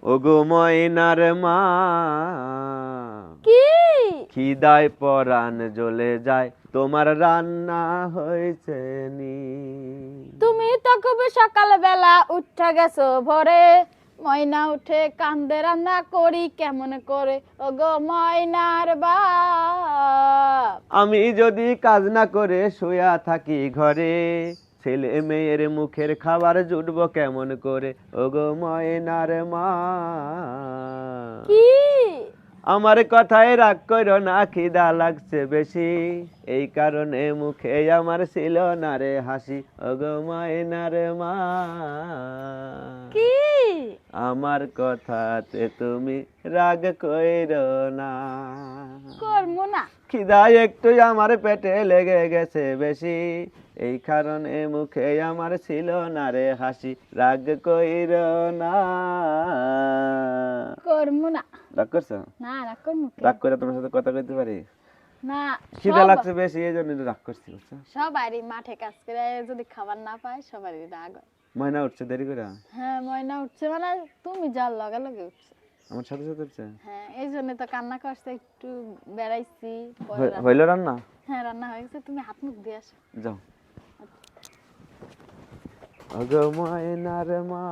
ওগো ময়নার মা, কি খিদায় পরাণ জ্বলে যায়, তোমার রান্না হয়েছে নি। তুমি তো খুব সকালবেলা উঠা গেছো ভোরে, ময়না উঠে কান্দে রান্না করি কেমন করে, ওগো ময়নার বাপ। আমি যদি কাজ না করে শুয়া থাকি ঘরে, ছেলে মেয়ের মুখের খাবার জুটবো কেমন করে, ওগো ময়নার মা। কি আমার কথায় রাগ করো না, খিদা লাগছে বেশি, এই কারণে মুখে আমার ছিল না রে হাসি, ওগো ময়নার মা। কি আমার কথাতে তুমি রাগ কইরো না, করবো না। খিদায় একটু আমার পেটে লেগে গেছে বেশি, এই কারণে মুখে আমার ছিল না রে হাসি, রাগ কইরো না। করবো না। রাগ করছো? না রাগ করবো কে? রাগ করে তোমার সাথে কথা কইতে পারি? না, খিদা লাগছে বেশি, এই জন্য রাগ করছি, বুঝছো? সবারই মাঠে কাজ করে যদি খাবার না পায় সবারই রাগ হয়। ময়না উঠছে দেরি করে? হ্যাঁ ময়না উঠছে মানে তুমি যার লগে লগে উঠছে। আমার সাথে সাথে উঠছে? হ্যাঁ এই জন্য তো কান্না করছে, একটু বেড়াইছি পরে হইল রান্না? হ্যাঁ রান্না হয়ে গেছে, তুমি হাত মুখ দিয়ে আসো। যাও। ওগো ময়নার মা,